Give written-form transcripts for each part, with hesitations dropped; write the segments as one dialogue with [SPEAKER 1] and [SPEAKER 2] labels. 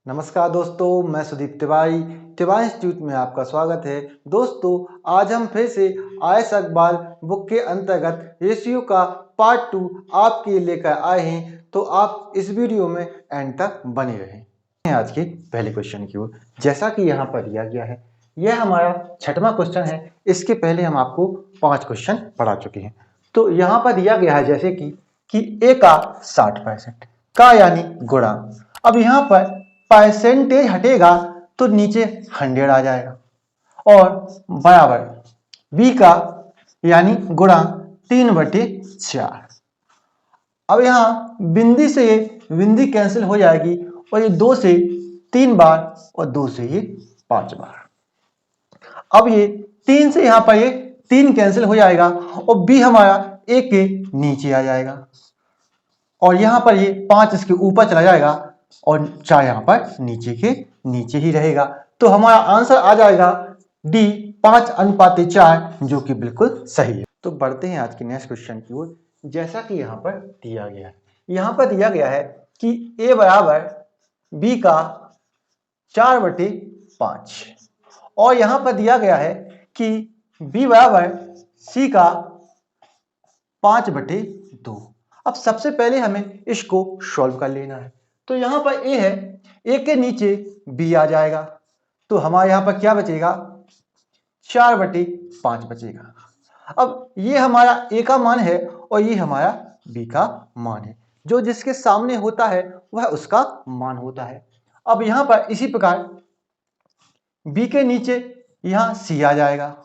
[SPEAKER 1] नमस्कार दोस्तों, मैं सुदीप तिवारी इंस्टीट्यूट में आपका स्वागत है। दोस्तों, आज हम फिर से आयस अकबाल बुक के अंतर्गत रेशियो का पार्ट 2 आपके लिए लेकर आए हैं, तो आप इस वीडियो में एंड तक बने रहें। आज के पहले क्वेश्चन की ओर, जैसा कि यहाँ पर दिया गया है, यह हमारा 6वां क्वेश्चन है। इसके पहले हम आपको 5 क्वेश्चन पढ़ा चुके हैं। तो यहाँ पर दिया गया है जैसे कि ए का 60% का यानी गुणा। अब यहाँ पर परसेंटेज हटेगा तो नीचे 100 आ जाएगा और बराबर बी का यानी गुणा 3/4। अब यहाँ बिंदी से ये बिंदी कैंसिल हो जाएगी और ये 2 से 3 बार और 2 से ये 5 बार। अब ये 3 से यहाँ पर ये 3 कैंसिल हो जाएगा और बी हमारा ए के नीचे आ जाएगा और यहाँ पर ये 5 इसके ऊपर चला जाएगा और 4 यहाँ पर नीचे के नीचे ही रहेगा। तो हमारा आंसर आ जाएगा डी 5:4, जो कि बिल्कुल सही है। तो बढ़ते हैं आज के नेक्स्ट क्वेश्चन की ओर। जैसा कि यहाँ पर दिया गया है, यहाँ पर दिया गया है कि ए बराबर बी का 4/5 और यहाँ पर दिया गया है कि बी बराबर सी का 5/2। अब सबसे पहले हमें इसको सॉल्व कर लेना है। तो यहाँ पर ए है, ए के नीचे बी आ जाएगा, तो हमारे यहाँ पर क्या बचेगा, 4/5 बचेगा। अब ये हमारा ए का मान है और ये हमारा बी का मान है। जो जिसके सामने होता है वह उसका मान होता है। अब यहाँ पर इसी प्रकार बी के नीचे यहाँ सी आ जाएगा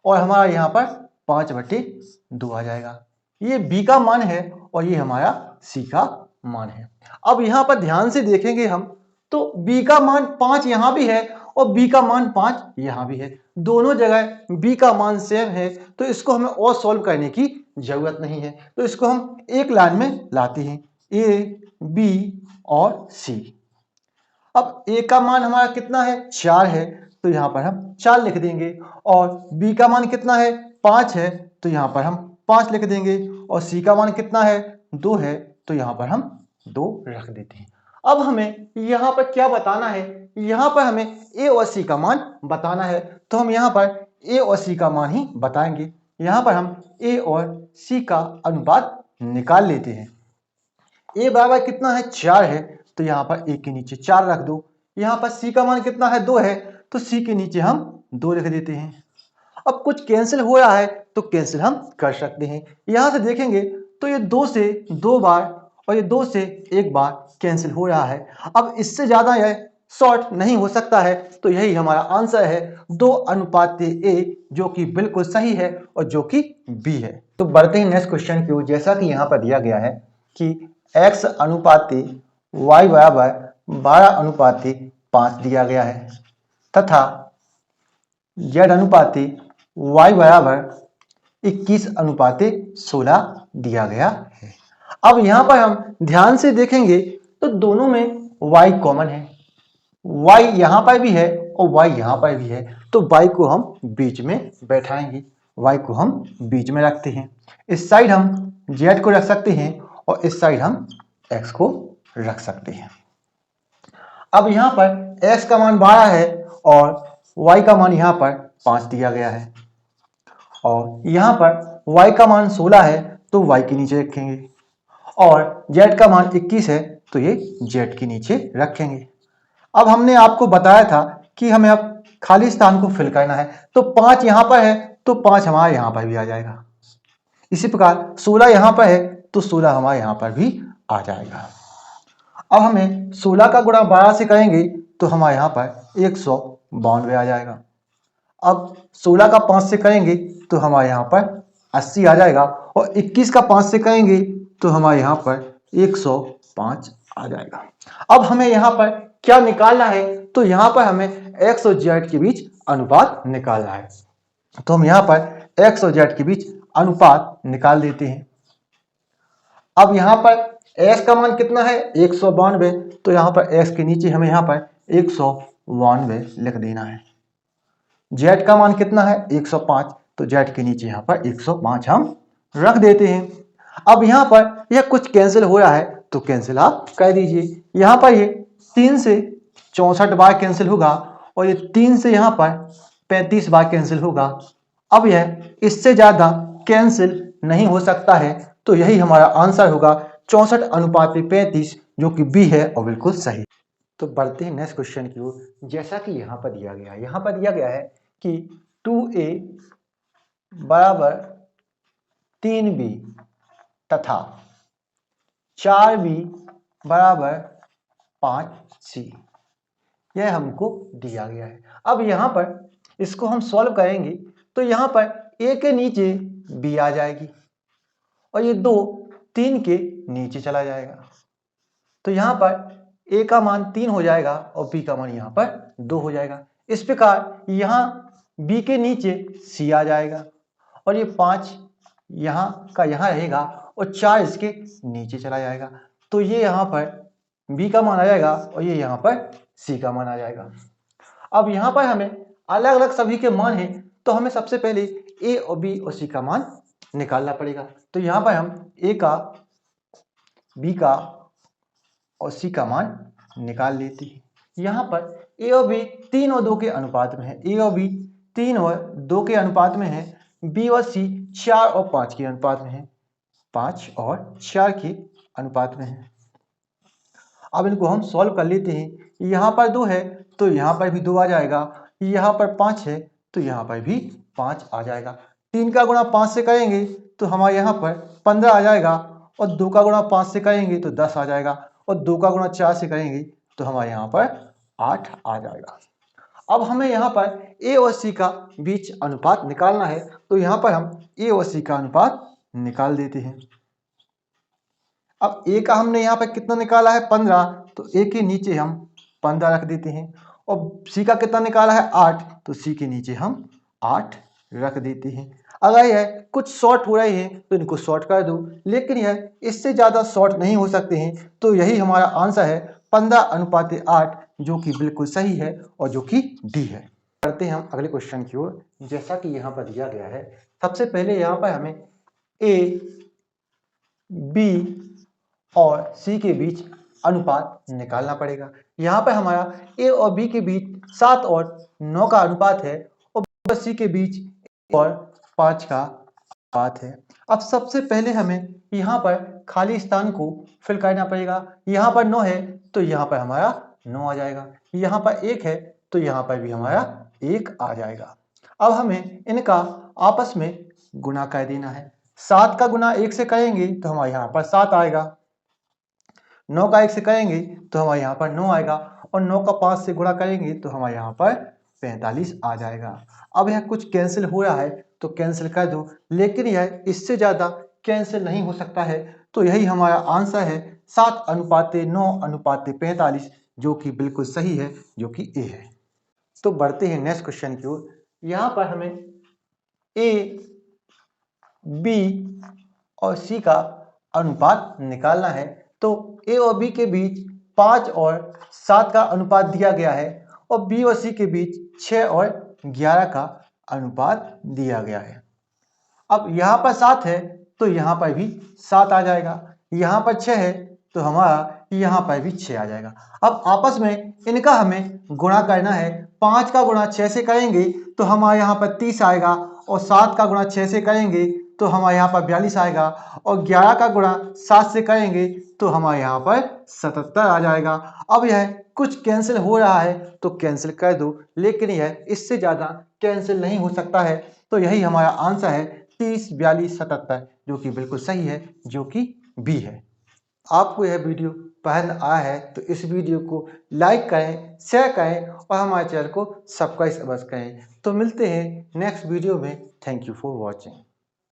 [SPEAKER 1] और हमारा यहाँ पर 5/2 आ जाएगा। ये बी का मान है और ये हमारा सी का मान है। अब यहाँ पर ध्यान से देखेंगे हम, तो बी का मान 5 यहाँ भी है और बी का मान 5 यहाँ भी है। दोनों जगह बी का मान सेम है, तो इसको हमें और सॉल्व करने की जरूरत नहीं है। तो इसको हम एक लाइन में लाते हैं, ए बी और सी। अब ए का मान हमारा कितना है, 4 है, तो यहाँ पर हम 4 लिख देंगे और बी का मान कितना है, 5 है, तो यहाँ पर हम 5 लिख देंगे और सी का मान कितना है, 2 है, तो यहाँ पर हम 2 रख देते हैं। अब हमें यहाँ पर क्या बताना है, यहाँ पर हमें ए और सी का मान बताना है, तो हम यहाँ पर ए और सी का मान ही बताएंगे। यहाँ पर हम ए और सी का अनुपात निकाल लेते हैं। ए बराबर कितना है, 4 है, तो यहाँ पर ए के नीचे 4 रख दो। यहाँ पर सी का मान कितना है, 2 है, तो सी के नीचे हम 2 लिख देते हैं। अब कुछ कैंसिल हो रहा है तो कैंसिल हम कर सकते हैं। यहाँ से देखेंगे तो ये 2 से 2 बार और ये 2 से 1 बार कैंसिल हो रहा है। अब इससे ज़्यादा यह शॉर्ट नहीं हो सकता है, तो यही हमारा आंसर है 2:A, जो कि बिल्कुल सही है और जो कि बी है। तो बढ़ते हैं नेक्स्ट क्वेश्चन की ओर। जैसा कि यहाँ पर दिया गया है कि x अनुपाती y बराबर 12:5 दिया गया है तथा z अनुपाती y बराबर 21:16 दिया गया है। अब यहाँ पर हम ध्यान से देखेंगे तो दोनों में y कॉमन है, y यहाँ पर भी है और y यहाँ पर भी है, तो y को हम बीच में बैठाएंगे। y को हम बीच में रखते हैं। इस साइड हम z को रख सकते हैं और इस साइड हम x को रख सकते हैं। अब यहाँ पर x का मान 12 है और y का मान यहाँ पर 5 दिया गया है और यहाँ पर y का मान 16 है, तो y के नीचे रखेंगे और z का मान 21 है, तो ये z के नीचे रखेंगे। अब हमने आपको बताया था कि हमें अब खाली स्थान को फिल करना है, तो 5 यहाँ पर है तो 5 हमारे यहाँ पर भी आ जाएगा। इसी प्रकार 16 यहाँ पर है तो 16 हमारे यहाँ पर भी आ जाएगा। अब हमें 16 का गुणा 12 से करेंगे तो हमारे यहाँ पर 192 आ जाएगा। अब 16 का 5 से करेंगे तो हमारे यहाँ पर 80 आ जाएगा और 21 का 5 से करेंगे तो हमारे यहाँ पर 105 आ जाएगा। अब हमें यहाँ पर क्या निकालना है, तो यहाँ पर हमें x और z के बीच अनुपात निकालना है। तो हम यहाँ पर x और z के बीच अनुपात निकाल देते हैं। अब यहाँ पर x का मान कितना है, 192, तो यहाँ पर x के नीचे हमें यहाँ पर 192 लिख देना है। z का मान कितना है, 105, तो z के नीचे यहाँ पर 105 हम रख देते हैं। अब यहाँ पर यह कुछ कैंसिल हो रहा है तो कैंसिल आप कर दीजिए। यहाँ पर ये 3 से 64 बार कैंसिल होगा और ये 3 से यहाँ पर 35 बार कैंसिल होगा। अब यह इससे ज़्यादा कैंसिल नहीं हो सकता है, तो यही हमारा आंसर होगा 64:35, जो कि बी है और बिल्कुल सही। तो बढ़ते हैं नेक्स्ट क्वेश्चन की ओर। जैसा कि यहाँ पर दिया गया है, यहाँ पर दिया गया है कि 2a बराबर 3b तथा 4b बराबर 5c, यह हमको दिया गया है। अब यहाँ पर इसको हम सॉल्व करेंगे तो यहाँ पर a के नीचे b आ जाएगी और ये 2 3 के नीचे चला जाएगा, तो यहाँ पर a का मान 3 हो जाएगा और b का मान यहाँ पर 2 हो जाएगा। इस प्रकार यहाँ b के नीचे c आ जाएगा और ये 5 यहाँ का यहाँ रहेगा और 4 इसके नीचे चला जाएगा, तो ये यहाँ पर b का मान आ जाएगा और ये यहाँ पर c का मान आ जाएगा। अब यहाँ पर हमें अलग अलग सभी के मान हैं, तो हमें सबसे पहले a और b और c का मान निकालना पड़ेगा। तो यहाँ पर हम a का, b का और c का मान निकाल लेते हैं। यहाँ पर a और b 3 और 2 के अनुपात में है, a और b 3 और 2 के अनुपात में है, b और c 4 और 5 के अनुपात में है, 5 और 4 के अनुपात में है। अब इनको हम सॉल्व कर लेते हैं। यहाँ पर 2 है तो यहाँ पर भी 2 आ जाएगा, यहाँ पर 5 है तो यहाँ पर भी 5 आ जाएगा। 3 का गुणा 5 से करेंगे तो हमारे यहाँ पर 15 आ जाएगा और 2 का गुणा 5 से करेंगे तो 10 आ जाएगा और 2 का गुणा 4 से करेंगे तो हमारे यहाँ पर 8 आ जाएगा। अब हमें यहाँ पर a और c का बीच अनुपात निकालना है, तो यहाँ पर हम a और c का अनुपात निकाल देते हैं। अब a का हमने यहाँ पर कितना निकाला है 15, तो a के नीचे हम 15 रख देते हैं और c का कितना निकाला है 8, तो c के नीचे हम 8 रख देते हैं। अगर यह कुछ शॉर्ट हो रहे हैं तो इनको शॉर्ट कर दो, लेकिन यह इससे ज़्यादा शॉर्ट नहीं हो सकते हैं, तो यही हमारा आंसर है 15:8, जो कि बिल्कुल सही है और जो कि डी है। करते हैं हम अगले क्वेश्चन की ओर। जैसा कि यहाँ पर दिया गया है, सबसे पहले यहाँ पर हमें a, b और c के बीच अनुपात निकालना पड़ेगा। यहाँ पर हमारा a और b के बीच 7 और 9 का अनुपात है और b और c के बीच 1 और 5 का अनुपात है। अब सबसे पहले हमें यहाँ पर खाली स्थान को फिल करना पड़ेगा। यहाँ पर 9 है तो यहाँ पर हमारा 9 आ जाएगा, यहाँ पर 1 है तो यहाँ पर भी हमारा 1 आ जाएगा। अब हमें इनका आपस में गुणा कर देना है। 7 का गुणा 1 से करेंगे तो हमारे यहाँ पर 7 आएगा, 9 का 1 से करेंगे तो हमारे यहाँ पर 9 आएगा और 9 का 5 से गुणा करेंगे तो हमारे यहाँ पर 45 आ जाएगा। अब यह कुछ कैंसिल हो रहा है तो कैंसिल कर दो, लेकिन यह इससे ज़्यादा कैंसिल नहीं हो सकता है, तो यही हमारा आंसर है 7:9:45, जो कि बिल्कुल सही है, जो कि ए है। तो बढ़ते हैं नेक्स्ट क्वेश्चन की ओर। यहाँ पर हमें ए, बी और सी का अनुपात निकालना है, तो ए और बी के बीच 5 और 7 का अनुपात दिया गया है और बी और सी के बीच 6 और 11 का अनुपात दिया गया है। अब यहाँ पर 7 है तो यहाँ पर भी 7 आ जाएगा, यहाँ पर 6 है तो हमारा यहाँ पर भी 6 आ जाएगा। अब आपस में इनका हमें गुणा करना है। 5 का गुणा 6 से करेंगे तो हमारे यहाँ पर 30 आएगा और 7 का गुणा 6 से करेंगे तो हमारे यहाँ पर 42 आएगा और 11 का गुणा 7 से करेंगे तो हमारे यहाँ पर 77 आ जाएगा। अब यह कुछ कैंसिल हो रहा है तो कैंसिल कर दो, लेकिन यह इससे ज़्यादा कैंसिल नहीं हो सकता है, तो यही हमारा आंसर है 30, 42, 77, जो कि बिल्कुल सही है, जो कि बी है। आपको यह वीडियो पसंद आया है तो इस वीडियो को लाइक करें, शेयर करें और हमारे चैनल को सब्सक्राइब अवश्य करें। तो मिलते हैं नेक्स्ट वीडियो में। Thank you for watching.